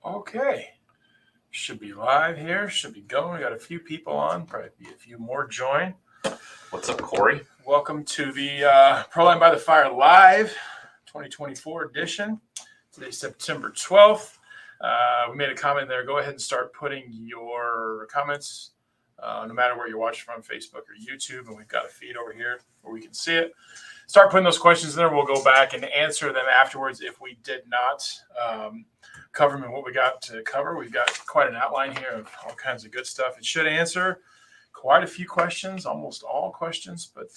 Okay. Should be live here. Should be going. We got a few people on. Probably be a few more join. What's up, Corey? Welcome to the Proline by the Fire Live 2024 edition. Today's September 12th. We made a comment there. Go ahead and start putting your comments, no matter where you're watching from, Facebook or YouTube. And we've got a feed over here where we can see it. Start putting those questions in there. We'll go back and answer them afterwards if we did not cover them and what we got to cover. We've got quite an outline here of all kinds of good stuff. It should answer quite a few questions, almost all questions, but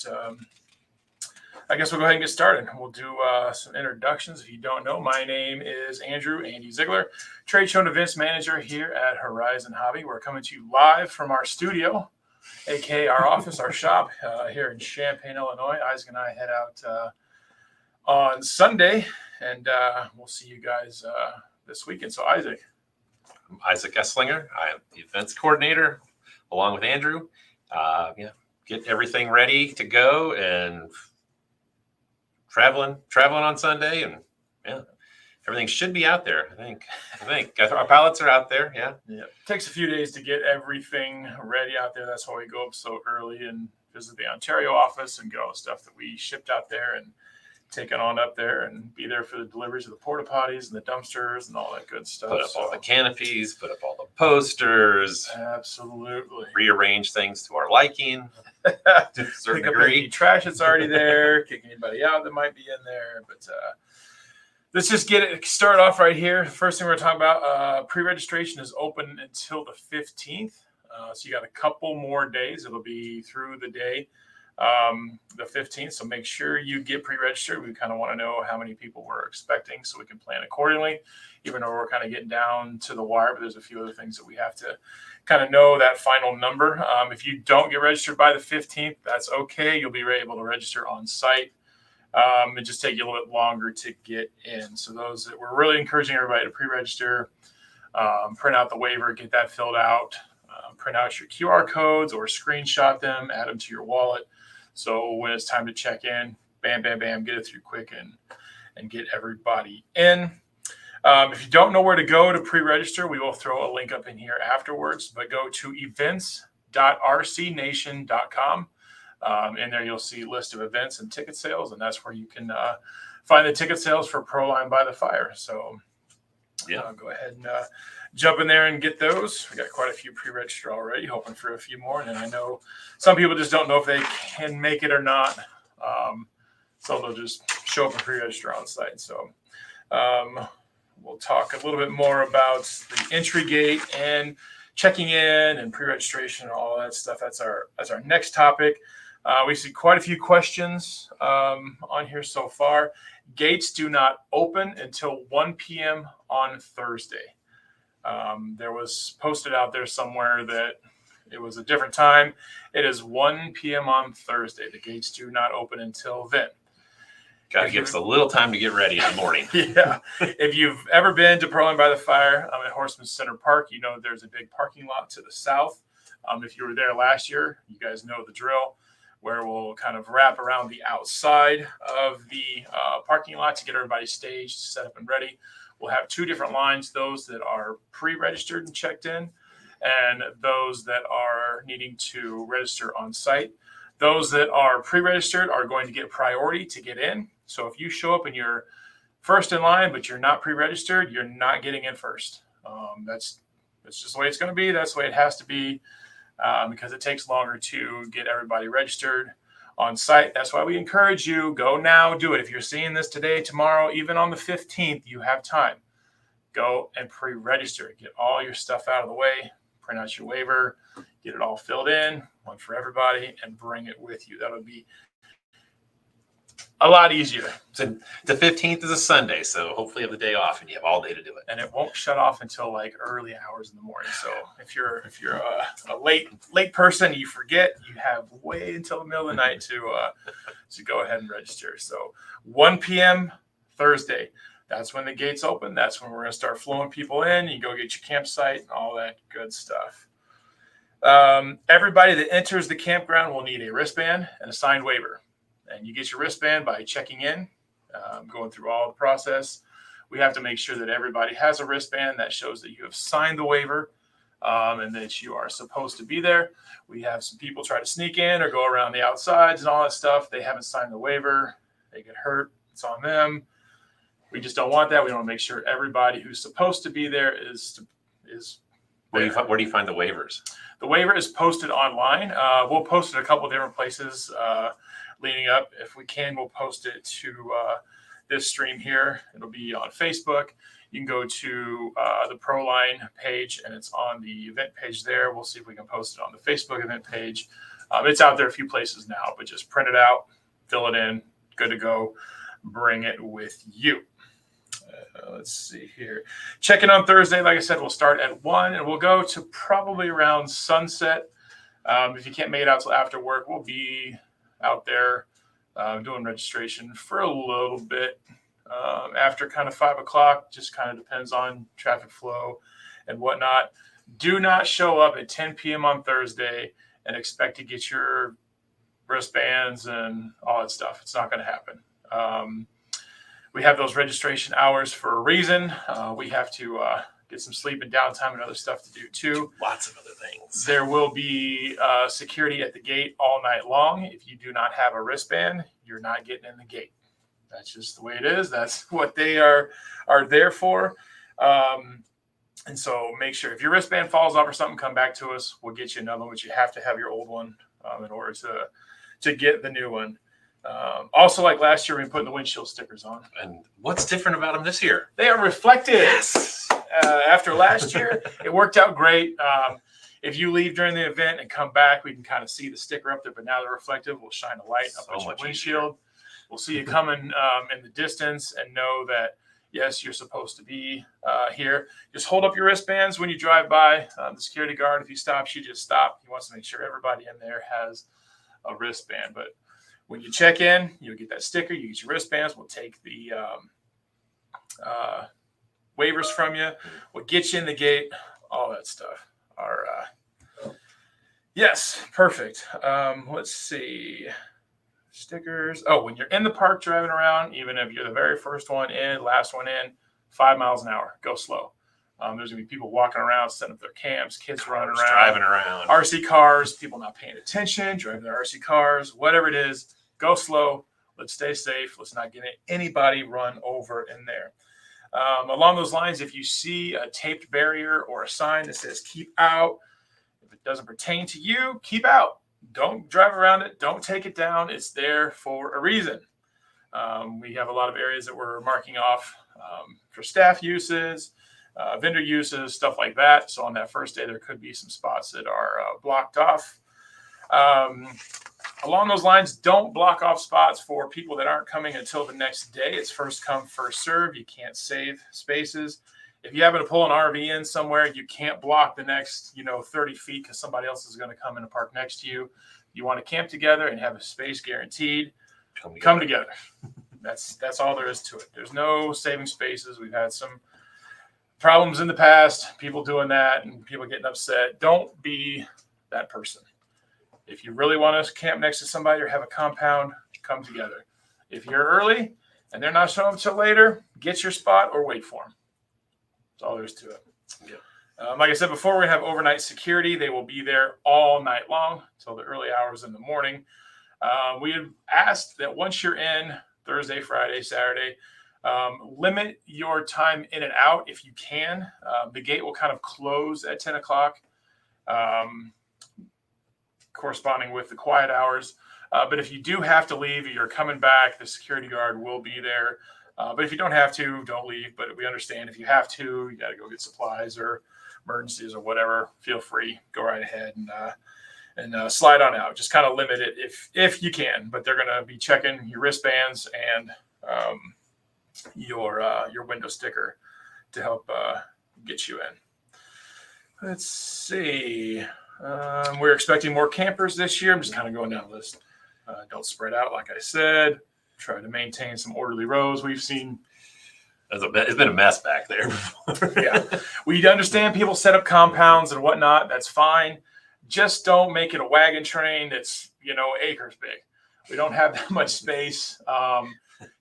I guess we'll go ahead and get started. We'll do some introductions. If you don't know, my name is Andy Ziegler, Trade Show and Events Manager here at Horizon Hobby. We're coming to you live from our studio, aka our office, our shop here in Champaign, Illinois. Isaac and I head out on Sunday, and we'll see you guys this weekend. So Isaac. I'm Isaac Esslinger. I am the events coordinator along with Andrew. Get everything ready to go and traveling on Sunday, and everything should be out there. I think our pallets are out there. Yeah. It takes a few days to get everything ready out there. That's why we go up so early and visit the Ontario office and get all the stuff that we shipped out there and take it on up there and be there for the deliveries of the porta potties and the dumpsters and all that good stuff. Put up all the canopies, put up all the posters. Absolutely. Rearrange things to our liking. To a certain Pick up degree. any trash that's already there. Kick anybody out that might be in there. But let's just start off right here. First thing we're talking about, pre-registration is open until the 15th. So you got a couple more days. It'll be through the day, the 15th. So make sure you get pre-registered. We kind of want to know how many people we're expecting so we can plan accordingly, even though we're kind of getting down to the wire. But there's a few other things that we have to kind of know that final number. If you don't get registered by the 15th, that's okay. You'll be able to register on site. It just take you a little bit longer to get in. So those that we're really encouraging everybody to pre-register, print out the waiver, get that filled out, print out your QR codes or screenshot them, add them to your wallet. So when it's time to check in, bam, bam, bam, get it through quick and get everybody in. If you don't know where to go to pre-register, we will throw a link up in here afterwards, but go to events.rcnation.com. In there, you'll see a list of events and ticket sales, and that's where you can find the ticket sales for Proline by the Fire. So go ahead and jump in there and get those. We got quite a few pre-registered already, hoping for a few more. And I know some people just don't know if they can make it or not. So they'll just show up and pre-register on site. So we'll talk a little bit more about the entry gate and checking in and pre-registration and all that stuff. That's our next topic. We see quite a few questions on here so far. Gates do not open until 1 p.m. on Thursday. There was posted out there somewhere that it was a different time. It is 1 p.m. on Thursday. The gates do not open until then. Got to give us a little time to get ready in the morning. Yeah. If you've ever been to Proline by the Fire at Horseman Center Park, you know there's a big parking lot to the south. If you were there last year, you guys know the drill, where we'll kind of wrap around the outside of the parking lot to get everybody staged, set up and ready. We'll have two different lines, those that are pre-registered and checked in, and those that are needing to register on site. Those that are pre-registered are going to get priority to get in. So if you show up and you're first in line, but you're not pre-registered, you're not getting in first. That's just the way it's going to be. That's the way it has to be because it takes longer to get everybody registered on site. That's why we encourage you, go now, do it. If you're seeing this today, tomorrow, even on the 15th, you have time. Go and pre-register. Get all your stuff out of the way. Print out your waiver. Get it all filled in, one for everybody, and bring it with you. That'll be a lot easier. So the 15th is a Sunday, so hopefully you have the day off and you have all day to do it. And it won't shut off until like early hours in the morning. So if you're a late person, you forget, you have way until the middle of the night to go ahead and register. So 1 p.m. Thursday, that's when the gates open. That's when we're going to start flowing people in. You go get your campsite and all that good stuff. Everybody that enters the campground will need a wristband and a signed waiver. And you get your wristband by checking in, going through all the process. we have to make sure that everybody has a wristband that shows that you have signed the waiver and that you are supposed to be there. We have some people try to sneak in or go around the outsides and all that stuff. They haven't signed the waiver. They get hurt. It's on them. We just don't want that. We want to make sure everybody who's supposed to be there is Where do you find the waivers? The waiver is posted online. We'll post it a couple of different places leading up. If we can, we'll post it to this stream here. It'll be on Facebook. You can go to the ProLine page, and it's on the event page there. We'll see if we can post it on the Facebook event page. It's out there a few places now, but just print it out, fill it in, good to go. Bring it with you. Let's see here. Check in on Thursday. Like I said, we'll start at 1 and we'll go to probably around sunset. If you can't make it out till after work, we'll be out there doing registration for a little bit after kind of 5 o'clock. Just kind of depends on traffic flow and whatnot. Do not show up at 10 p.m. on Thursday and expect to get your wristbands and all that stuff. It's not going to happen. We have those registration hours for a reason. We have to get some sleep and downtime and other stuff to do too. Lots of other things. There will be security at the gate all night long. If you do not have a wristband, you're not getting in the gate. That's just the way it is. That's what they are there for. And so make sure if your wristband falls off or something, come back to us. We'll get you another one, but you have to have your old one in order to get the new one. Also, like last year, we put the windshield stickers on. And what's different about them this year? They are reflective. Yes. After last year, it worked out great. If you leave during the event and come back, we can kind of see the sticker up there, but now they're reflective. We'll shine a light up at your windshield. We'll see you coming in the distance and know that, yes, you're supposed to be here. Just hold up your wristbands when you drive by. The security guard, if he stops, you just stop. He wants to make sure everybody in there has a wristband. But when you check in, you'll get that sticker. You get your wristbands. We'll take the waivers from you. We'll get you in the gate. All that stuff. Yes, perfect. Let's see. Stickers. Oh, when you're in the park driving around, even if you're the very first one in, last one in, 5 miles an hour. Go slow. There's going to be people walking around, setting up their camps, kids running around. Driving around. RC cars, people not paying attention, driving their RC cars, whatever it is. Go slow. Let's stay safe. Let's not get anybody run over in there. Along those lines, if you see a taped barrier or a sign that says keep out, if it doesn't pertain to you, keep out. Don't drive around it. Don't take it down. It's there for a reason. We have a lot of areas that we're marking off for staff uses, vendor uses, stuff like that. So on that first day, there could be some spots that are blocked off. Along those lines, don't block off spots for people that aren't coming until the next day. It's first come, first serve. You can't save spaces. If you happen to pull an RV in somewhere, you can't block the next, 30 feet because somebody else is going to come in and park next to you. You want to camp together and have a space guaranteed. Come together. That's all there is to it. There's no saving spaces. We've had some problems in the past, people doing that and people getting upset. Don't be that person. If you really want to camp next to somebody or have a compound, come together. If you're early and they're not showing up until later, get your spot or wait for them. That's all there is to it. Yeah. Like I said before, we have overnight security. They will be there all night long until the early hours in the morning. We have asked that once you're in Thursday, Friday, Saturday, limit your time in and out if you can. The gate will kind of close at 10 o'clock. Corresponding with the quiet hours. But if you do have to leave, you're coming back, the security guard will be there. But if you don't have to, don't leave. But we understand if you have to, you got to go get supplies or emergencies or whatever, feel free, go right ahead and slide on out. Just kind of limit it if you can. But they're going to be checking your wristbands and your window sticker to help get you in. Let's see. We're expecting more campers this year. I'm just kind of going down the list. Don't spread out, like I said. Try to maintain some orderly rows. We've seen. It's been a mess back there before. Yeah. We understand people set up compounds and whatnot. That's fine. Just don't make it a wagon train that's, acres big. We don't have that much space.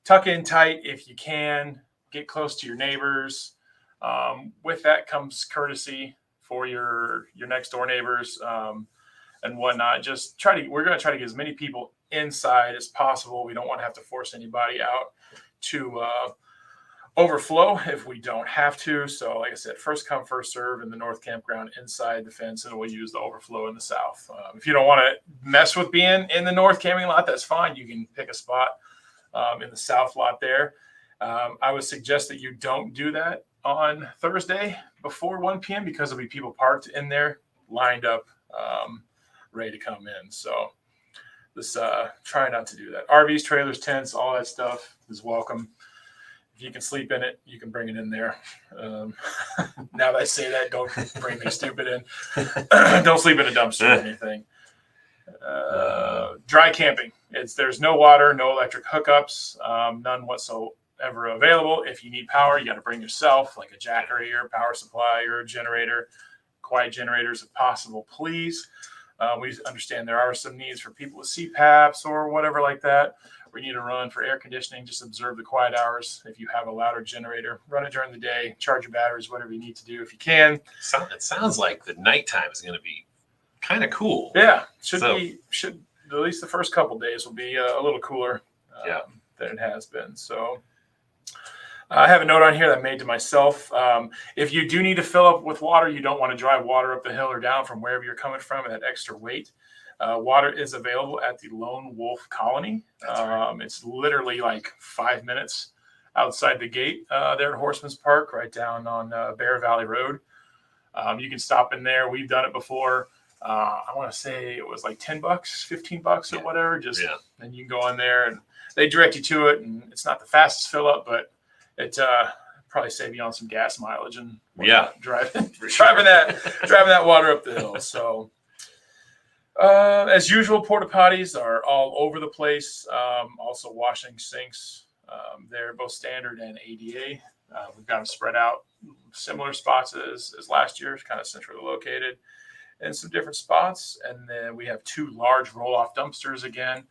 Tuck in tight if you can. get close to your neighbors. With that comes courtesy for your next door neighbors and whatnot. We're going to try to get as many people inside as possible. We don't want to have to force anybody out to overflow if we don't have to. So like I said, first come, first serve in the north campground inside the fence, and we'll use the overflow in the south. If you don't want to mess with being in the north camping lot, that's fine. You can pick a spot in the south lot there. I would suggest that you don't do that on Thursday before 1 p.m. because there'll be people parked in there, lined up, ready to come in. So let's try not to do that. RVs, trailers, tents, all that stuff is welcome. If you can sleep in it, you can bring it in there. Now that I say that, don't bring me stupid in. Don't sleep in a dumpster or anything. Dry camping. There's no water, no electric hookups, none whatsoever available. If you need power, you got to bring yourself, like a Jackery or power supply or a generator. Quiet generators if possible, please. We understand there are some needs for people with CPAPs or whatever like that. We need to run for air conditioning. Just observe the quiet hours. If you have a louder generator, run it during the day, charge your batteries, whatever you need to do if you can. It sounds like the nighttime is going to be kind of cool. Yeah, should at least the first couple days will be a little cooler than it has been. So I have a note on here that I made to myself. If you do need to fill up with water, you don't want to drive water up the hill or down from wherever you're coming from at extra weight. Water is available at the Lone Wolf Colony. Right. It's literally like 5 minutes outside the gate there at Horseman's Park, right down on Bear Valley Road. You can stop in there. We've done it before. I want to say it was like $10, $15 or whatever. And you can go in there and they direct you to it. And it's not the fastest fill up, but it probably save you on some gas mileage and driving that water up the hill. So. As usual, porta potties are all over the place. Also washing sinks. They're both standard and ADA. We've got them spread out similar spots as last year, kind of centrally located in some different spots. And then we have 2 large roll-off dumpsters again.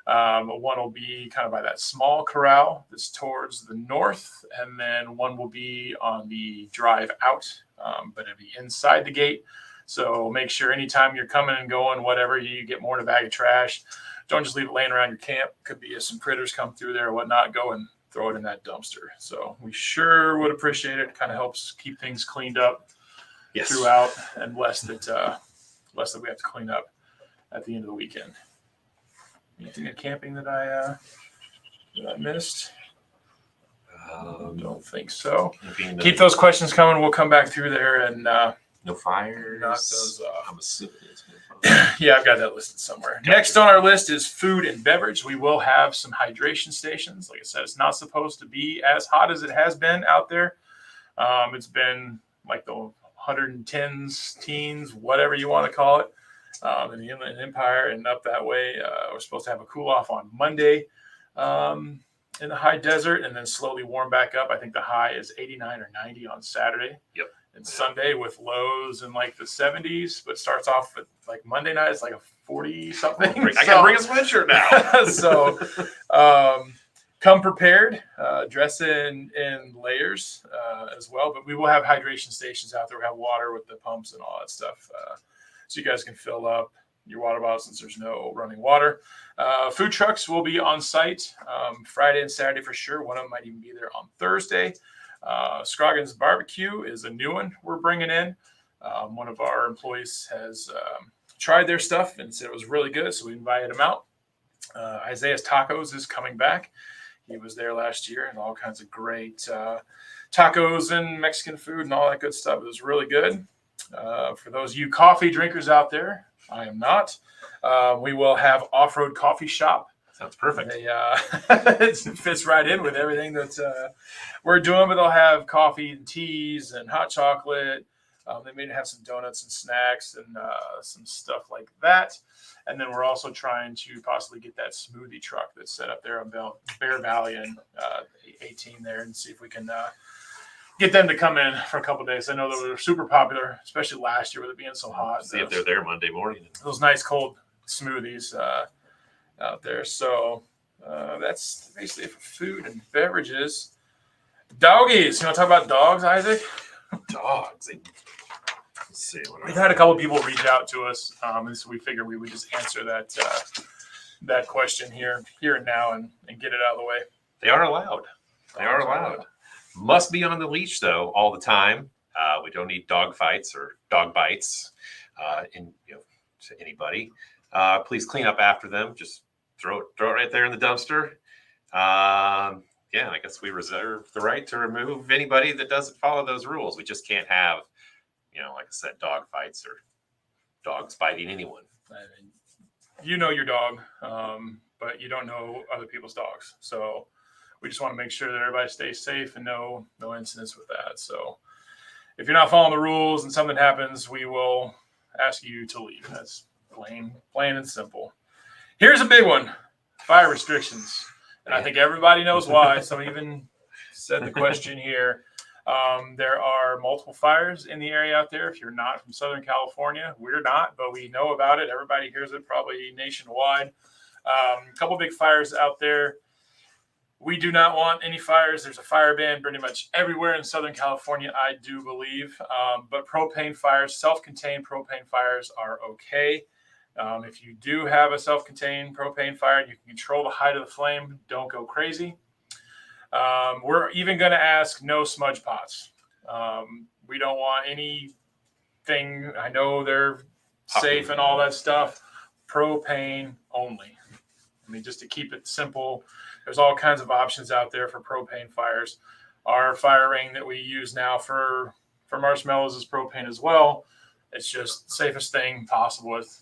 One will be kind of by that small corral that's towards the north. And then one will be on the drive out, but it'll be inside the gate. So make sure anytime you're coming and going, whatever, you get more in a bag of trash. Don't just leave it laying around your camp. Could be if some critters come through there or whatnot, go and throw it in that dumpster. So we sure would appreciate it. It kind of helps keep things cleaned up throughout and less that we have to clean up at the end of the weekend. Anything at camping that I missed? Don't think so. Keep those questions coming. We'll come back through there and no fires. Knock those off. I'm assuming it's yeah, I've got that listed somewhere. Next on our list is food and beverage. We will have some hydration stations. Like I said, it's not supposed to be as hot as it has been out there. It's been like the 110s, teens, whatever you want to call it, in the Inland Empire and up that way. We're supposed to have a cool off on Monday in the high desert and then slowly warm back up. I think the high is 89 or 90 on Saturday. Yep. And Sunday with lows in like the 70s, but starts off with like Monday night, it's like a 40 something. I gotta bring a sweatshirt now. So come prepared, dress in layers as well. But we will have hydration stations out there. We have water with the pumps and all that stuff. So you guys can fill up your water bottle since there's no running water. Food trucks will be on site Friday and Saturday for sure. One of them might even be there on Thursday. Scroggins Barbecue is a new one we're bringing in. One of our employees has tried their stuff and said it was really good, so we invited him out. Isaiah's Tacos is coming back. He was there last year and all kinds of great tacos and Mexican food and all that good stuff. It was really good. For those of you coffee drinkers out there, I am not. We will have Off-Road Coffee Shop. Sounds perfect. It fits right in with everything that we're doing, but they'll have coffee and teas and hot chocolate. They may have some donuts and snacks and some stuff like that. And then we're also trying to possibly get that smoothie truck that's set up there on Bear Valley and 18 there and see if we can get them to come in for a couple of days. I know they were super popular, especially last year with it being so hot. See if they're there Monday morning. Those nice cold smoothies out there. So that's basically it for food and beverages. Doggies. You want to talk about dogs, Isaac? Dogs. Let's see. We've had a couple of people reach out to us, and so we figured we would just answer that question here and now and get it out of the way. They are allowed. They are allowed. Must be on the leash though all the time. We don't need dog fights or dog bites to anybody. Please clean up after them. Just throw it right there in the dumpster. I guess we reserve the right to remove anybody that doesn't follow those rules. We just can't have, like I said, dog fights or dogs biting anyone. You know your dog, but you don't know other people's dogs. So we just want to make sure that everybody stays safe and no incidents with that. So if you're not following the rules and something happens, we will ask you to leave. That's plain and simple. Here's a big one: fire restrictions. And I think everybody knows why. So even said the question here. There are multiple fires in the area out there. If you're not from Southern California, we're not, but we know about it. Everybody hears it probably nationwide. A couple big fires out there. We do not want any fires. There's a fire ban pretty much everywhere in Southern California, I do believe. But propane fires, self-contained propane fires are okay. If you do have a self-contained propane fire, you can control the height of the flame. Don't go crazy. We're even going to ask no smudge pots. We don't want anything. I know they're safe and all that stuff. Propane only. I mean, just to keep it simple, there's all kinds of options out there for propane fires. Our fire ring that we use now for marshmallows is propane as well. It's just the safest thing possible with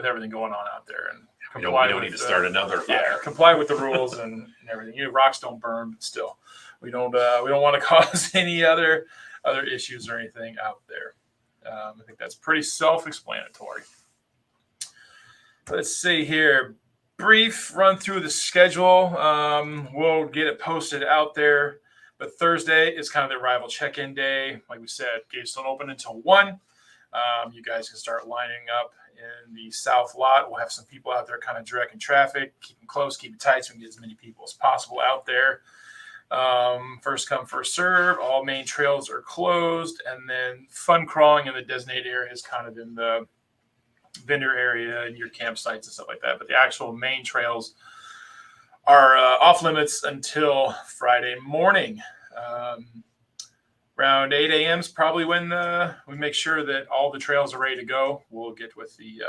everything going on out there. And we don't need to start another fire. Yeah, comply with the rules and everything. Rocks don't burn, but still, we don't want to cause any other issues or anything out there. I think that's pretty self-explanatory. Let's see here. Brief run through the schedule. We'll get it posted out there. But Thursday is kind of the arrival check-in day. Like we said, gates don't open until 1. You guys can start lining up in the south lot. We'll have some people out there kind of directing traffic. Keep them close, keep it tight so we can get as many people as possible out there. First come, first serve. All main trails are closed. And then fun crawling in the designated areas kind of in the vendor area and your campsites and stuff like that. But the actual main trails are off limits until Friday morning. Around 8 a.m. is probably when we make sure that all the trails are ready to go. We'll get with the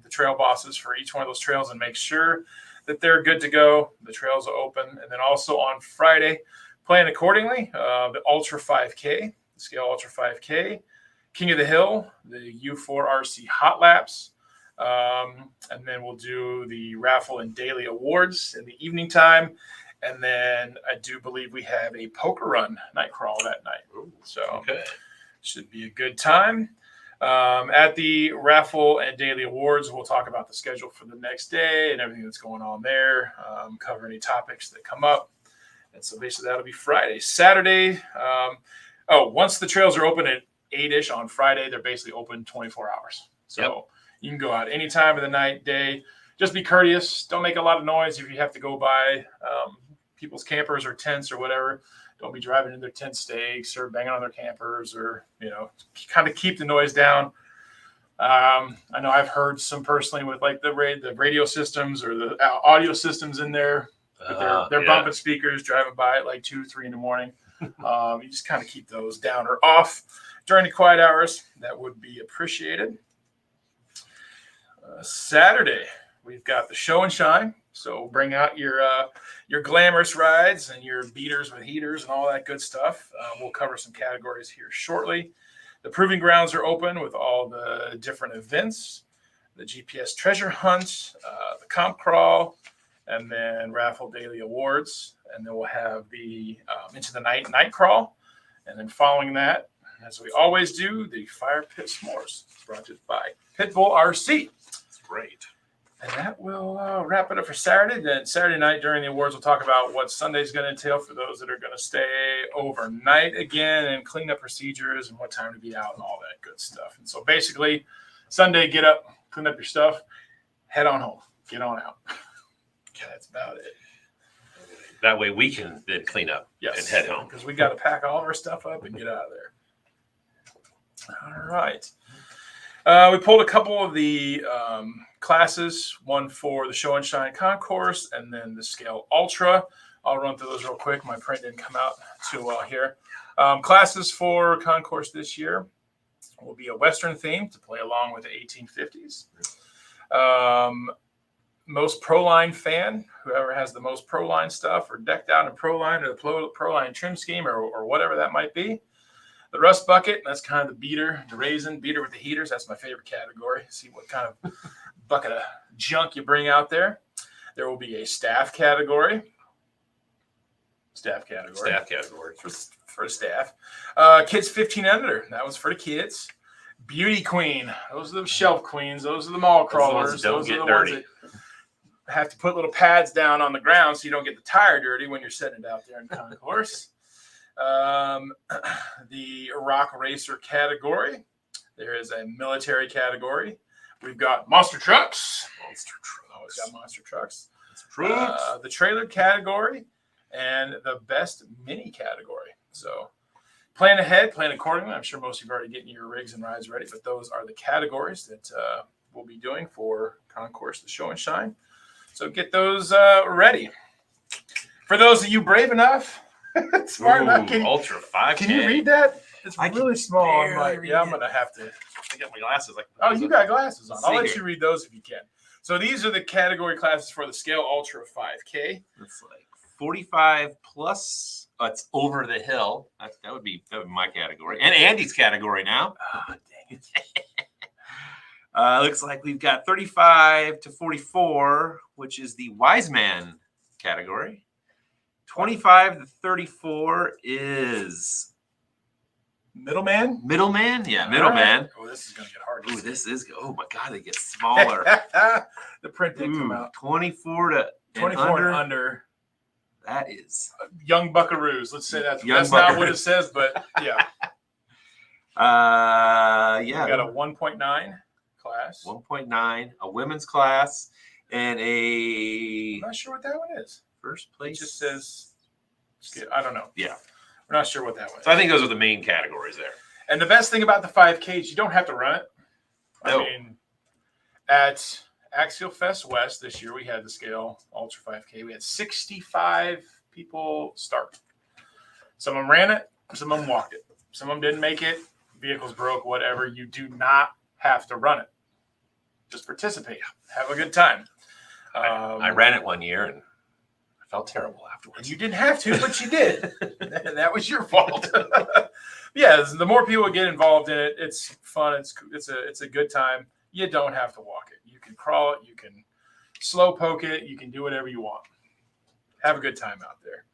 trail bosses for each one of those trails and make sure that they're good to go. The trails are open. And then also on Friday, plan accordingly. The Ultra 5K, the Scale Ultra 5K, King of the Hill, the U4 RC Hot Laps. And then we'll do the raffle and daily awards in the evening time. And then I do believe we have a poker run night crawl that night. So should be a good time. At the raffle and daily awards, we'll talk about the schedule for the next day and everything that's going on there, cover any topics that come up. And so basically that'll be Friday. Saturday, once the trails are open at 8-ish on Friday, they're basically open 24 hours. So you can go out any time of the night, day. Just be courteous. Don't make a lot of noise if you have to go by people's campers or tents or whatever. Don't be driving in their tent stakes or banging on their campers or, kind of keep the noise down. I know I've heard some personally with like the radio systems or the audio systems in there. They're bumping speakers driving by at like 2, 3 in the morning. You just kind of keep those down or off during the quiet hours. That would be appreciated. Saturday, we've got the show and shine. So bring out your glamorous rides and your beaters with heaters and all that good stuff. We'll cover some categories here shortly. The proving grounds are open with all the different events, the GPS treasure hunt, the comp crawl, and then raffle daily awards. And then we'll have the into the night crawl. And then following that, as we always do, the fire pit s'mores brought to you by Pitbull RC. That's great. And that will wrap it up for Saturday. Then Saturday night during the awards, we'll talk about what Sunday's going to entail for those that are going to stay overnight again and clean up procedures and what time to be out and all that good stuff. And so basically, Sunday, get up, clean up your stuff, head on home, get on out. That's about it. That way we can then clean up and head home. Because we got to pack all of our stuff up and get out of there. All right. We pulled a couple of the classes, one for the Show and Shine Concourse and then the Scale Ultra. I'll run through those real quick. My print didn't come out too well here. Classes for Concourse this year will be a Western theme to play along with the 1850s. Most Pro-Line fan, whoever has the most Pro-Line stuff or decked out in Pro-Line or the Pro-Line trim scheme or whatever that might be. The Rust Bucket, that's kind of the beater, the raisin, beater with the heaters. That's my favorite category. See what kind of bucket of junk you bring out there. There will be a staff category. Staff category. For staff. Kids 15 and under. That was for the kids. Beauty Queen. Those are the shelf queens. Those are the mall crawlers. Those are the ones that don't Those get are the dirty. ones that have to put little pads down on the ground so you don't get the tire dirty when you're setting it out there in Concourse. The Rock Racer category. There is a military category. We've got monster trucks. Always got monster trucks. The trailer category and the best mini category. So plan ahead, plan accordingly. I'm sure most of you are already getting your rigs and rides ready, but those are the categories that we'll be doing for Concourse, the Show and Shine. So get those ready. For those of you brave enough, smart enough, Ultra 5K. can you read that? It's really small. I'm barely like, I'm going to have to. I got my glasses. Oh, you got glasses on. I'll let here. you read those if you can. So these are the category classes for the Scale Ultra 5K. It's like 45 plus. It's over the hill. That would be my category. And Andy's category now. Oh, dang it. Looks like we've got 35 to 44, which is the Wise Man category. 25 to 34 is Middleman? Middleman. Yeah, Middleman. Right. Oh, this is going to get hard. Ooh, this is. Oh my God, they get smaller. The print didn't come out. 24 to 24 and under. That is Young Buckaroos. Let's say that's Young not what Buckaroos. it says, but yeah. Yeah. We got a 1.9 class. 1.9, a women's class, and a I'm not sure what that one is. first It place. just says, I don't know. Yeah. We're not sure what that one is. So I think those are the main categories there. And the best thing about the 5K is you don't have to run it. No. I mean, at Axial Fest West this year, we had the Scale Ultra 5K. We had 65 people start. Some of them ran it. Some of them walked it. Some of them didn't make it. Vehicles broke, whatever. You do not have to run it. Just participate. Have a good time. I ran it one year and I felt terrible afterwards. You didn't have to, but you did. That was your fault. Yeah, the more people get involved in it, it's fun. It's a good time. You don't have to walk it. You can crawl it. You can slow poke it. You can do whatever you want. Have a good time out there.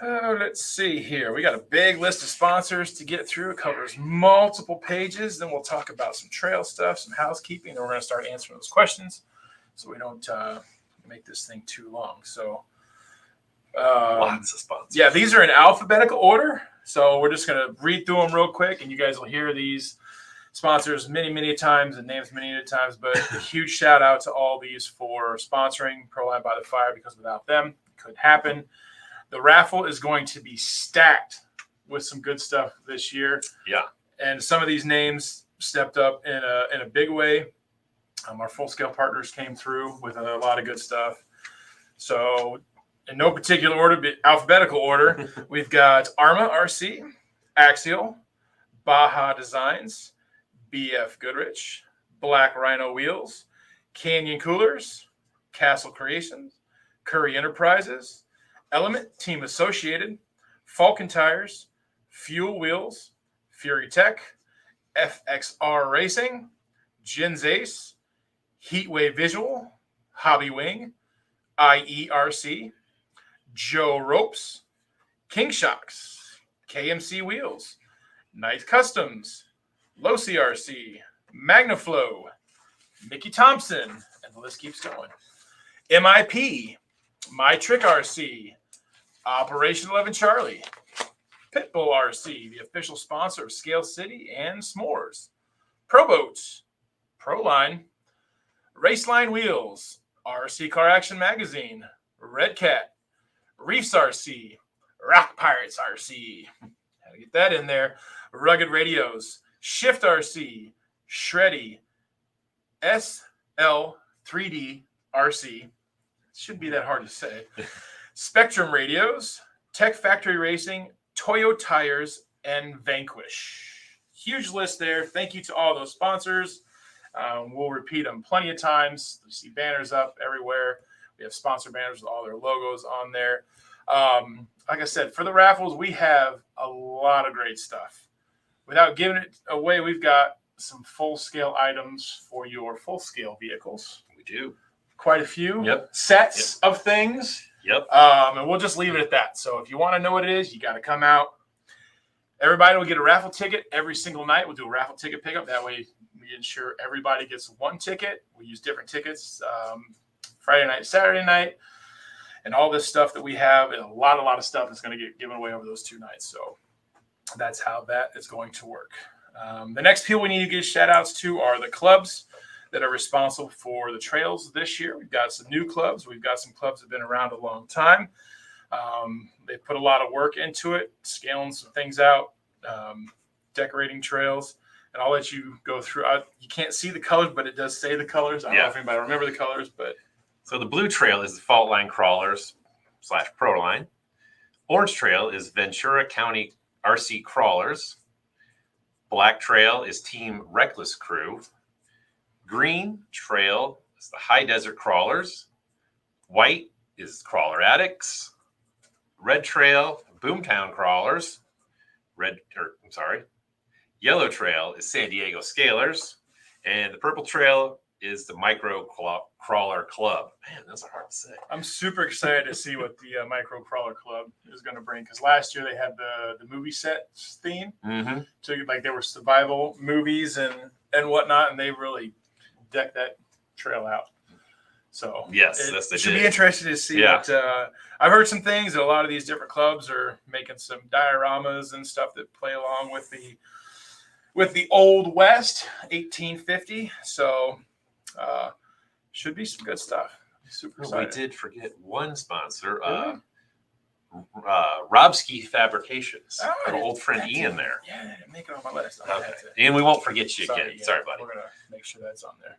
Let's see here. We got a big list of sponsors to get through. It covers multiple pages. Then we'll talk about some trail stuff, some housekeeping, and we're going to start answering those questions so we don't make this thing too long. So Lots of sponsors. yeah, these are in alphabetical order. So we're just going to read through them real quick, and you guys will hear these sponsors many times and names many times. But a huge shout out to all these for sponsoring Proline by the Fire, because without them, it couldn't happen. The raffle is going to be stacked with some good stuff this year. Yeah. And some of these names stepped up in a big way. Our full scale partners came through with a lot of good stuff. So in no particular order, but alphabetical order, we've got Arma RC, Axial, Baja Designs, BF Goodrich, Black Rhino Wheels, Canyon Coolers, Castle Creations, Curry Enterprises, Element Team Associated, Falcon Tires, Fuel Wheels, Fury Tech, FXR Racing, Jins Ace, Heatwave Visual, Hobby Wing, IERC, Joe Ropes, King Shocks, KMC Wheels, Knight Customs, Low CRC, Magnaflow, Mickey Thompson, and the list keeps going. MIP, My Trick RC, Operation 11 Charlie, Pitbull RC, the official sponsor of Scale City and S'mores, Pro Boats, Proline, Raceline Wheels, RC Car Action Magazine, Red Cat, Reefs RC, Rock Pirates RC. Gotta get that in there. Rugged Radios, Shift RC, Shreddy, SL3D RC. Shouldn't be that hard to say. Spectrum Radios, Tech Factory Racing, Toyo Tires, and Vanquish. Huge list there. Thank you to all those sponsors. We'll repeat them plenty of times. You see banners up everywhere. We have sponsor banners with all their logos on there. Like I said, for the raffles, we have a lot of great stuff. Without giving it away, we've got some full-scale items for your full-scale vehicles. We do. Quite a few sets of things. Yep. And we'll just leave it at that. So if you want to know what it is, you got to come out. Everybody will get a raffle ticket every single night. We'll do a raffle ticket pickup. That way we ensure everybody gets one ticket. We use different tickets Friday night, Saturday night, and all this stuff that we have. And a lot of stuff is going to get given away over those 2 nights. So that's how that is going to work. The next people we need to give shout outs to are the clubs that are responsible for the trails this year. We've got some new clubs. We've got some clubs that have been around a long time. They put a lot of work into it, scaling some things out, decorating trails, and I'll let you go through. You can't see the colors, but it does say the colors. I don't know if anybody remember the colors, but so the blue trail is the Fault Line Crawlers / Pro Line. Orange trail is Ventura County RC Crawlers. Black trail is Team Reckless Crew. Green trail is the High Desert Crawlers. White is Crawler Addicts. Red trail, Boomtown Crawlers. Yellow trail is San Diego Scalers. And the purple trail is the Micro Crawler Club. Man, those are hard to say. I'm super excited to see what the Micro Crawler Club is going to bring, because last year they had the movie set theme. Mm-hmm. So like there were survival movies and whatnot, and they really decked that trail out. So yes, it should be interesting to see. What, I've heard some things that a lot of these different clubs are making some dioramas and stuff that play along with the Old West 1850. So should be some good stuff. Super excited. We did forget one sponsor, Robski Fabrications. Our old friend Ian there. Yeah, make it on my list. Okay. And we won't forget you again. Sorry, buddy. We're going to make sure that's on there.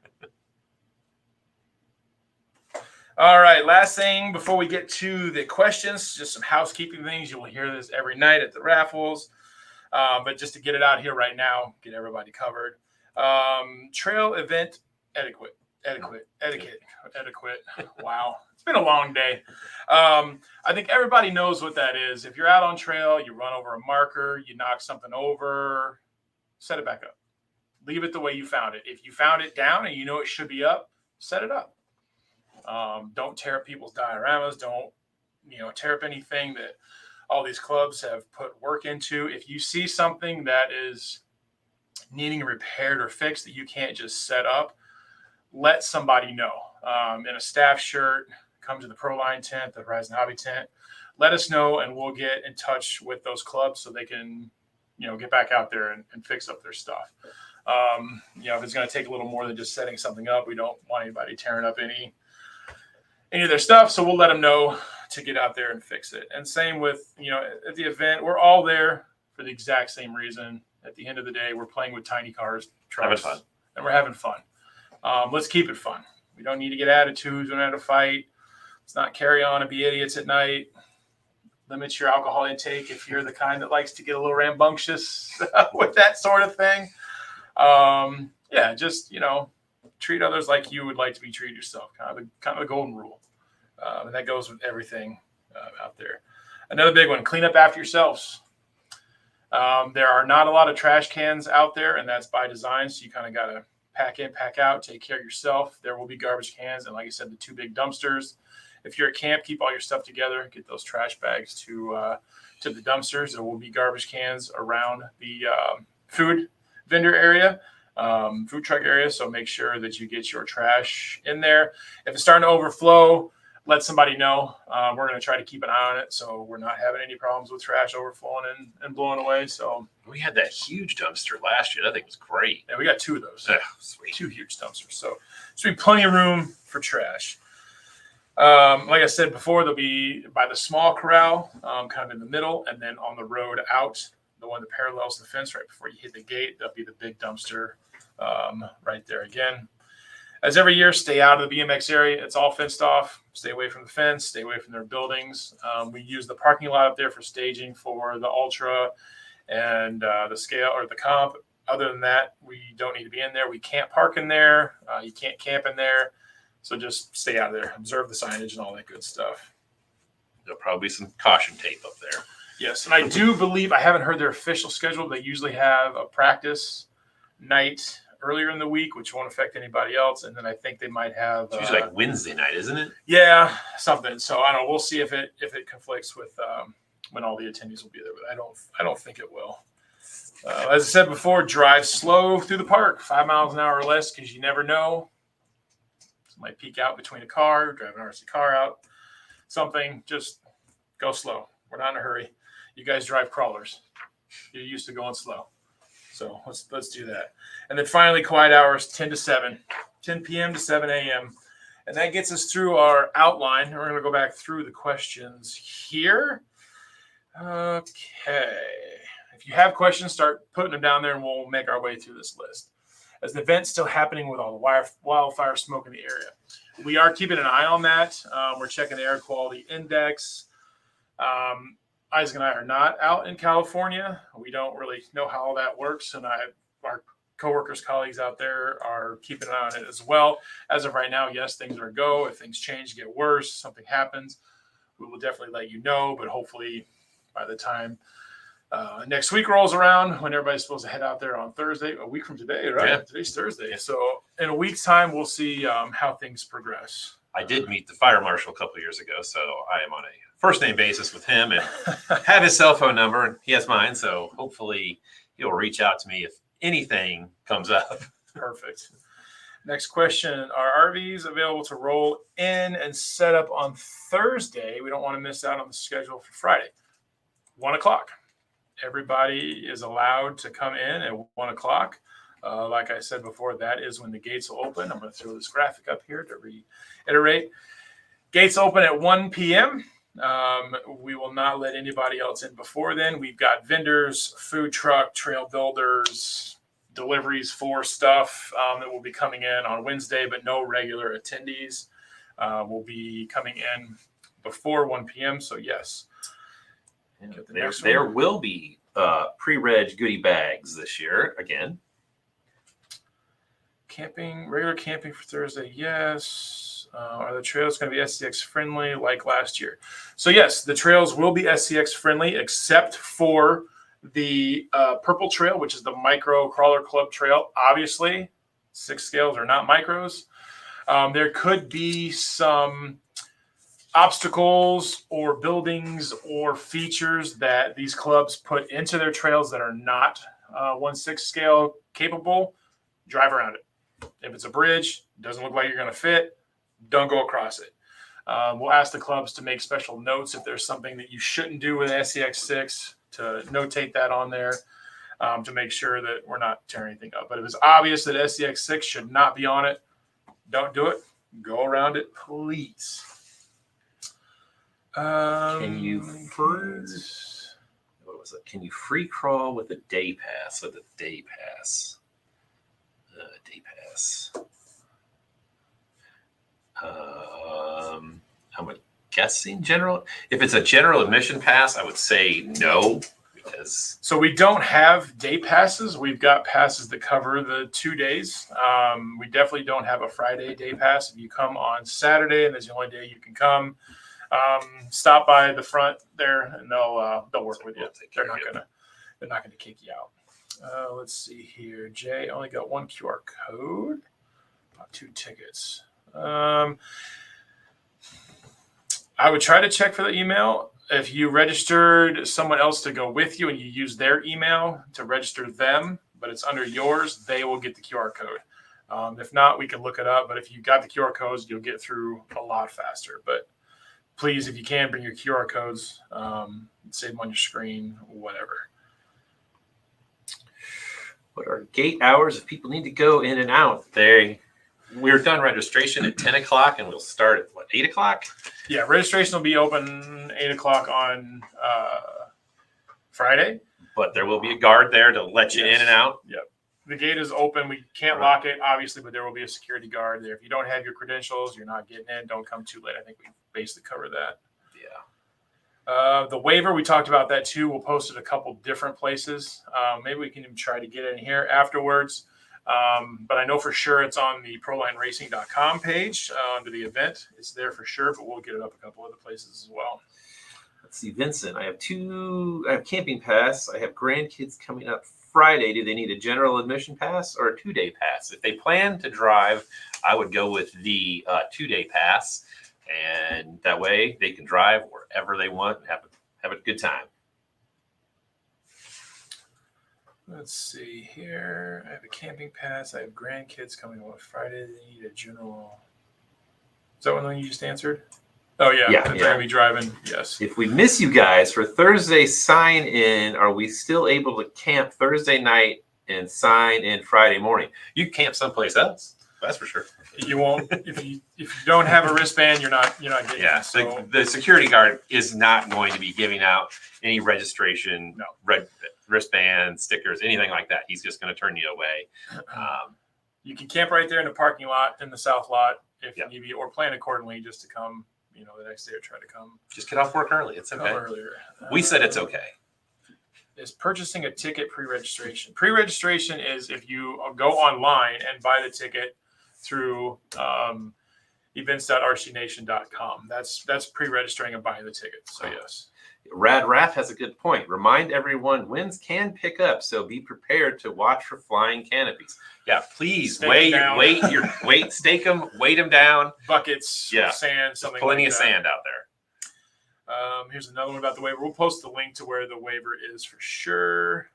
All right, last thing before we get to the questions, just some housekeeping things. You will hear this every night at the raffles, but just to get it out here right now, get everybody covered. Trail event etiquette. Wow, it's been a long day. I think everybody knows what that is. If you're out on trail, you run over a marker, you knock something over, set it back up. Leave it the way you found it. If you found it down and you know it should be up, set it up. Don't tear up people's dioramas. Don't, tear up anything that all these clubs have put work into. If you see something that is needing repaired or fixed that you can't just set up, let somebody know. In a staff shirt, come to the Pro Line tent, the Horizon Hobby tent. Let us know, and we'll get in touch with those clubs so they can, get back out there and fix up their stuff. If it's going to take a little more than just setting something up, we don't want anybody tearing up any of their stuff. So we'll let them know to get out there and fix it. And same with, at the event, we're all there for the exact same reason. At the end of the day, we're playing with tiny cars, trucks, having fun. And we're having fun. Let's keep it fun. We don't need to get attitudes. We don't have to fight. Let's not carry on and be idiots at night. Limit your alcohol intake if you're the kind that likes to get a little rambunctious with that sort of thing. Just, treat others like you would like to be treated yourself. Kind of the golden rule. And that goes with everything out there. Another big one, clean up after yourselves. There are not a lot of trash cans out there, and that's by design. So you kind of got to pack in, pack out, take care of yourself. There will be garbage cans. And like I said, the 2 big dumpsters. If you're at camp, keep all your stuff together. Get those trash bags to the dumpsters. There will be garbage cans around the food vendor area, food truck area. So make sure that you get your trash in there. If it's starting to overflow, let somebody know. We're going to try to keep an eye on it so we're not having any problems with trash overflowing and blowing away. So we had that huge dumpster last year. That thing was great. Yeah, we got 2 of those. Oh, sweet. 2 huge dumpsters. So there's be plenty of room for trash. Like I said before, they'll be by the small corral, kind of in the middle, and then on the road out, the one that parallels the fence right before you hit the gate, there'll be the big dumpster right there again. As every year, stay out of the BMX area. It's all fenced off. Stay away from the fence. Stay away from their buildings. We use the parking lot up there for staging for the ultra and the scale or the comp. Other than that, we don't need to be in there. We can't park in there. You can't camp in there. So just stay out of there. Observe the signage and all that good stuff. There'll probably be some caution tape up there. Yes, and I do believe, I haven't heard their official schedule. They usually have a practice night earlier in the week, which won't affect anybody else. And then I think they might have It's usually like Wednesday night, isn't it? Yeah, something. So I don't know. We'll see if it conflicts with when all the attendees will be there. But I don't think it will. As I said before, drive slow through the park, 5 miles an hour or less, because you never know. Somebody peek out between a car, drive an RC car out, something. Just go slow. We're not in a hurry. You guys drive crawlers. You're used to going slow. So let's do that. And then finally, quiet hours, 10 p.m. to 7 a.m. And that gets us through our outline. We're going to go back through the questions here. Okay. If you have questions, start putting them down there and we'll make our way through this list. As the event's still happening with all the wildfire smoke in the area, we are keeping an eye on that. We're checking the air quality index. Isaac and I are not out in California. We don't really know how all that works. And our coworkers, colleagues out there are keeping an eye on it as well. As of right now, yes, things are a go. If things change, get worse, something happens, we will definitely let you know. But hopefully by the time next week rolls around, when everybody's supposed to head out there on Thursday, a week from today, right? Yeah. Today's Thursday. Yeah. So in a week's time, we'll see how things progress. I did meet the fire marshal a couple of years ago, so I am on a first name basis with him and have his cell phone number, and he has mine. So hopefully he'll reach out to me if anything comes up. Perfect. Next question. Are RVs available to roll in and set up on Thursday? We don't want to miss out on the schedule for Friday. 1 o'clock. Everybody is allowed to come in at 1 o'clock. Like I said before, that is when the gates will open. I'm going to throw this graphic up here to reiterate. Gates open at 1 p.m. We will not let anybody else in before then. We've got vendors, food truck, trail builders, deliveries for stuff that will be coming in on Wednesday, but no regular attendees will be coming in before 1 p.m. So yes. There will be pre-reg goodie bags this year again. Regular camping for Thursday, yes. Are the trails going to be SCX friendly like last year? So yes, the trails will be SCX friendly, except for the purple trail, which is the micro crawler club trail. Obviously, 6 scales are not micros. There could be some obstacles or buildings or features that these clubs put into their trails that are not 1/6 scale capable. Drive around it. If it's a bridge, doesn't look like you're going to fit, don't go across it. We'll ask the clubs to make special notes if there's something that you shouldn't do with SCX6 to notate that on there to make sure that we're not tearing anything up. But if it's obvious that SCX6 should not be on it, don't do it. Go around it, please. Can you Can you free crawl with a day pass? With a day pass. I'm guessing general. If it's a general admission pass, I would say no, because so we don't have day passes. We've got passes that cover the 2 days. We definitely don't have a Friday day pass. If you come on Saturday and there's the only day you can come, stop by the front there and they'll work with you. They're not gonna kick you out. Let's see here. Jay only got 1 QR code, about 2 tickets. I would try to check for the email. If you registered someone else to go with you and you use their email to register them, but it's under yours, they will get the QR code. If not, we can look it up. But if you got the QR codes, you'll get through a lot faster. But please, if you can, bring your QR codes, save them on your screen, whatever. What are gate hours if people need to go in and out? we're done registration at 10 o'clock and we'll start at what, 8 o'clock? Yeah, registration will be open 8 o'clock on Friday. But there will be a guard there to let you in and out. Yep. The gate is open. We can't lock it, obviously, but there will be a security guard there. If you don't have your credentials, you're not getting in. Don't come too late. I think we basically covered that. Yeah. The waiver, we talked about that too. We'll post it a couple different places. Maybe we can even try to get it in here afterwards. But I know for sure it's on the ProLineRacing.com page under the event. It's there for sure, but we'll get it up a couple other places as well. Let's see, Vincent. I have camping pass. I have grandkids coming up Friday. Do they need a general admission pass or a 2-day pass? If they plan to drive, I would go with the 2-day pass, and that way they can drive wherever they want and have a good time. Let's see here. I have a camping pass. I have grandkids coming up Friday. They need a general. Is that one you just answered? Oh, yeah. They're going to be driving. Yes. If we miss you guys for Thursday sign in, are we still able to camp Thursday night and sign in Friday morning? You can camp someplace else. That's for sure. You won't. If you don't have a wristband, you're not getting it. So the security guard is not going to be giving out any registration, wristband, stickers, anything like that. He's just going to turn you away. You can camp right there in the parking lot in the south lot if you need to, or plan accordingly just to come, the next day or try to come. Just get off work early. It's okay. Earlier. We said it's okay. Is purchasing a ticket pre-registration. Pre-registration is if you go online and buy the ticket through events.rcnation.com. That's pre-registering and buying the ticket. So yes. Rad Raff has a good point. Remind everyone winds can pick up, so be prepared to watch for flying canopies. Yeah, please stake them, weight them down. Buckets, sand, something. Plenty of sand out there. Here's another one about the waiver. We'll post the link to where the waiver is for sure.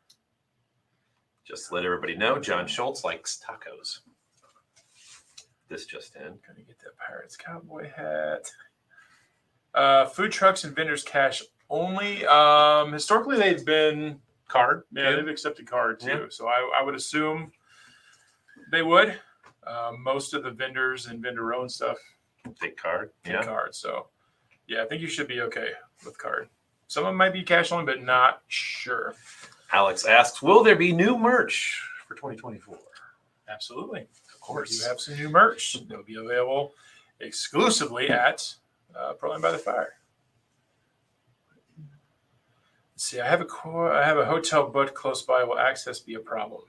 Just let everybody know, John Schultz likes tacos. This just in. Gonna get that Pirates cowboy hat. Food trucks and vendors cash only. Historically, they've been card. Yeah, they've accepted card too. Yeah. So I would assume they would. Most of the vendors and vendor-owned stuff take card. Take card. So yeah, I think you should be okay with card. Some of them might be cash only, but not sure. Alex asks, will there be new merch for 2024? Absolutely. Of course. You have some new merch. They'll be available exclusively at Proline by the Fire. Let's see, I have a hotel booked close by. Will access be a problem?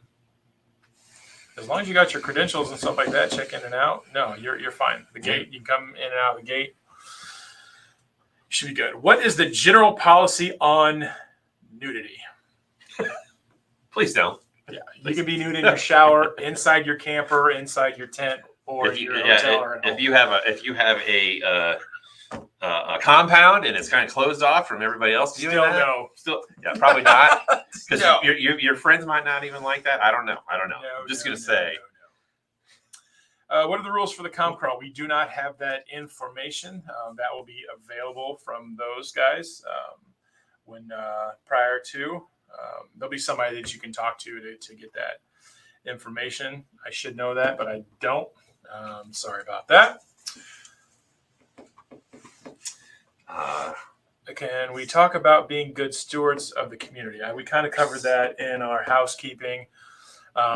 As long as you got your credentials and stuff like that, check in and out. No, you're fine. The gate, you can come in and out of the gate. You should be good. What is the general policy on nudity? Please don't. Yeah, you can be nude in your shower, inside your camper, inside your tent, or your hotel or at home. If you have a compound and it's kind of closed off from everybody else doing that, yeah, probably not. Because your friends might not even like that. I don't know. I'm just gonna say. What are the rules for the comp crawl? We do not have that information. That will be available from those guys when prior to. There'll be somebody that you can talk to get that information. I should know that, but I don't. Sorry about that. Can we talk about being good stewards of the community? We kind of covered that in our housekeeping.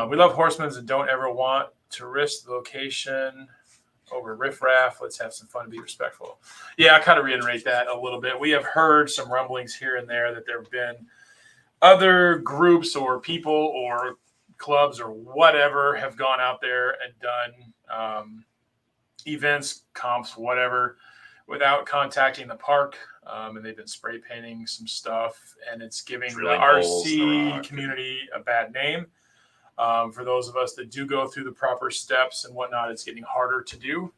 We love horsemen and don't ever want to risk the location over riffraff. Let's have some fun and be respectful. Yeah, I kind of reiterate that a little bit. We have heard some rumblings here and there that there have been other groups or people or clubs or whatever have gone out there and done events, comps, whatever, without contacting the park. And they've been spray painting some stuff, and it's giving the RC community a bad name. For those of us that do go through the proper steps and whatnot, it's getting harder to do.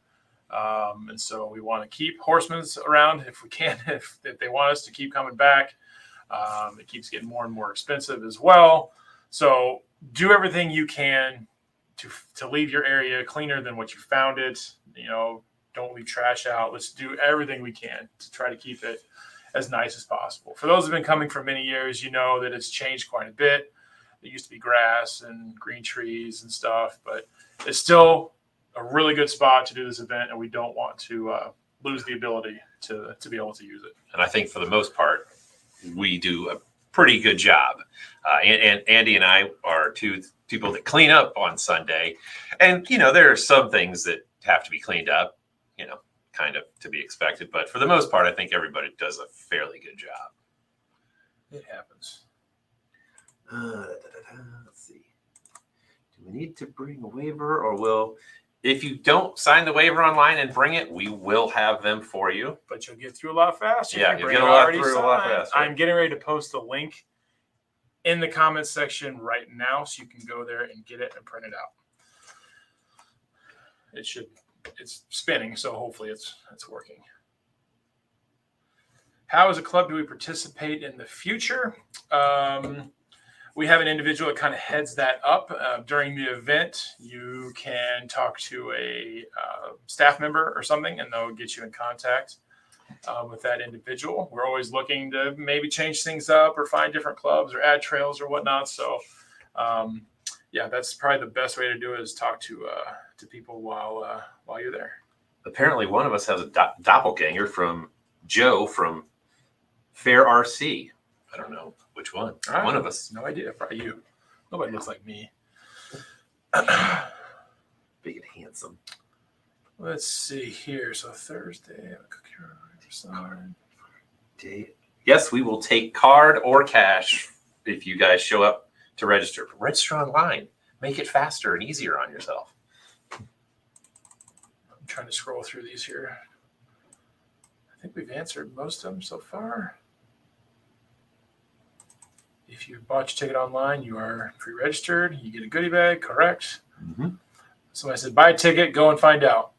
And so we want to keep horsemen around if we can, if they want us to keep coming back. It keeps getting more and more expensive as well. So do everything you can to leave your area cleaner than what you found it. Don't leave trash out. Let's do everything we can to try to keep it as nice as possible. For those who have been coming for many years, you know that it's changed quite a bit. It used to be grass and green trees and stuff, but it's still a really good spot to do this event, and we don't want to lose the ability to be able to use it. And I think for the most part, we do a pretty good job. And Andy and I are two people that clean up on Sunday. And, there are some things that have to be cleaned up, kind of to be expected. But for the most part, I think everybody does a fairly good job. It happens. Let's see. Do we need to bring a waiver, or if you don't sign the waiver online and bring it, we will have them for you. But you'll get through a lot faster. Yeah, you'll get a lot faster. I'm getting ready to post a link in the comments section right now, so you can go there and get it and print it out. It's spinning, so hopefully it's working. How as a club do we participate in the future? We have an individual that kind of heads that up. During the event, you can talk to a staff member or something, and they'll get you in contact with that individual. We're always looking to maybe change things up or find different clubs or add trails or whatnot. So, that's probably the best way to do it, is talk to people while you're there. Apparently, one of us has a doppelganger from Joe from Fair RC. I don't know which one. Right. One of us. No idea. Probably you. Nobody looks like me. Big and handsome. Let's see here. So Thursday. Yes, we will take card or cash if you guys show up to register. Register online. Make it faster and easier on yourself. I'm trying to scroll through these here. I think we've answered most of them so far. If you bought your ticket online, you are pre-registered. You get a goodie bag, correct? Mm-hmm. Somebody said, buy a ticket, go and find out.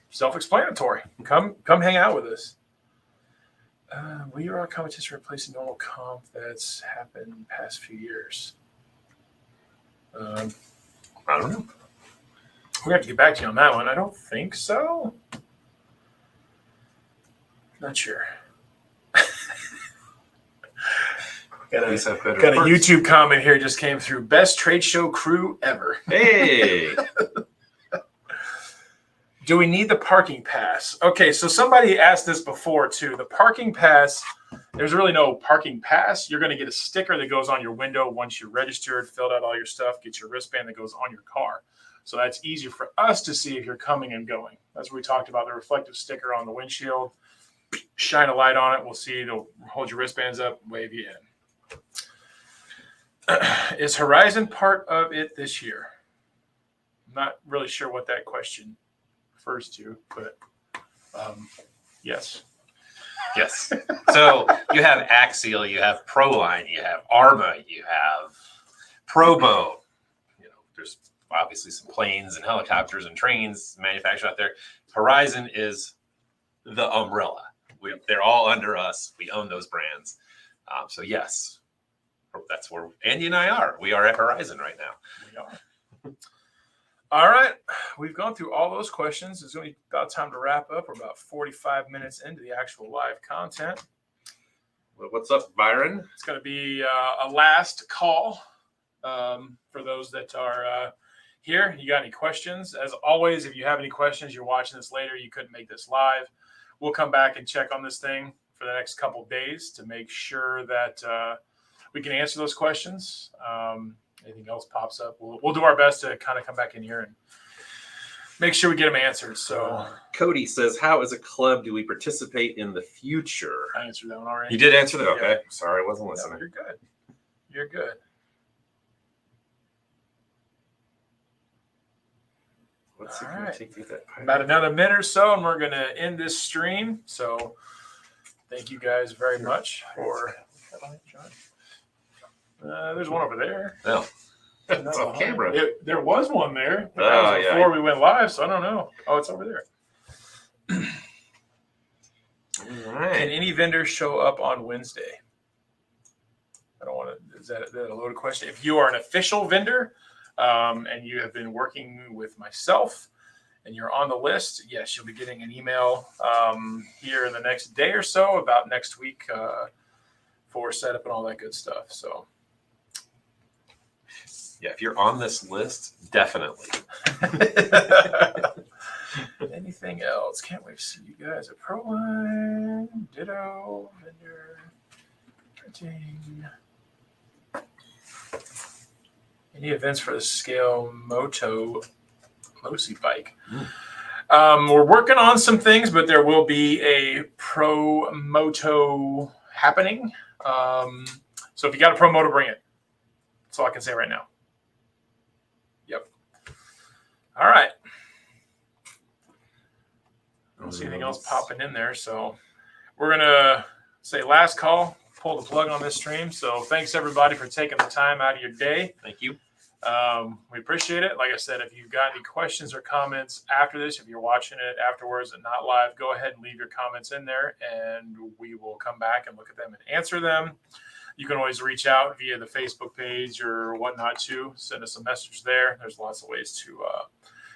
Self-explanatory. Come hang out with us. Will your competition replace a normal comp that's happened in the past few years? I don't know. We have to get back to you on that one. I don't think so. Not sure. Got a YouTube comment here just came through. Best trade show crew ever. Hey. Do we need the parking pass? Okay, so somebody asked this before too. The parking pass, there's really no parking pass. You're going to get a sticker that goes on your window once you're registered, filled out all your stuff, get your wristband that goes on your car. So that's easier for us to see if you're coming and going. That's what we talked about, the reflective sticker on the windshield. Shine a light on it. We'll see. They'll hold your wristbands up, wave you in. Is Horizon part of it this year? I'm not really sure what that question refers to, but yes. Yes. So you have Axial, you have Proline, you have Arma, you have Probo. There's obviously some planes and helicopters and trains manufactured out there. Horizon is the umbrella. They're all under us. We own those brands. So yes, that's where Andy and I are. We are at Horizon right now. We are. All right. We've gone through all those questions. It's only about time to wrap up. We're about 45 minutes into the actual live content. Well, what's up, Byron? It's going to be a last call for those that are here. You got any questions? As always, if you have any questions, you're watching this later, you couldn't make this live, we'll come back and check on this thing for the next couple of days to make sure that we can answer those questions. Anything else pops up, we'll do our best to kind of come back in here and make sure we get them answered. So Cody says, how as a club do we participate in the future? I answered that one already. You did answer that? Okay. Yeah. Sorry, I wasn't listening. No, you're good. You're good. Let's see if All right. take that About another minute or so, and we're going to end this stream. So thank you guys very much for... there's one over there. No. It's on camera. There was one there. But Oh, that was before we went live, so I don't know. Oh, it's over there. All right. Can any vendor show up on Wednesday? I don't want to. Is that a loaded question? If you are an official vendor and you have been working with myself and you're on the list, yes, you'll be getting an email here in the next day or so about next week for setup and all that good stuff. So. Yeah, if you're on this list, definitely. Anything else? Can't wait to see you guys at Proline. Ditto. Vendor. Printing. Any events for the Scale Mosi bike? We're working on some things, but there will be a Pro Moto happening. So if you got a Pro Moto, bring it. That's all I can say right now. Yep. All right. I don't see anything else popping in there. So we're going to say last call, pull the plug on this stream. So thanks, everybody, for taking the time out of your day. Thank you. We appreciate it. Like I said, if you've got any questions or comments after this, if you're watching it afterwards and not live, go ahead and leave your comments in there, and we will come back and look at them and answer them. You can always reach out via the Facebook page or whatnot too. Send us a message there. There's lots of ways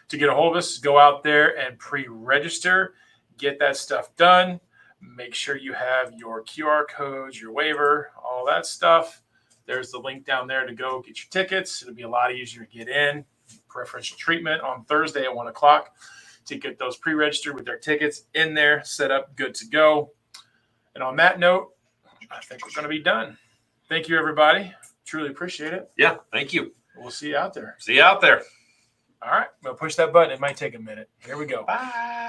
to get a hold of us. Go out there and pre-register. Get that stuff done. Make sure you have your QR codes, your waiver, all that stuff. There's the link down there to go get your tickets. It'll be a lot easier to get in. Preferential treatment on Thursday at 1 o'clock to get those pre-registered with their tickets in there, set up, good to go. And on that note, I think we're going to be done. Thank you, everybody. Truly appreciate it. Yeah, thank you. We'll see you out there. See you out there. All right. I'm going to push that button. It might take a minute. Here we go. Bye.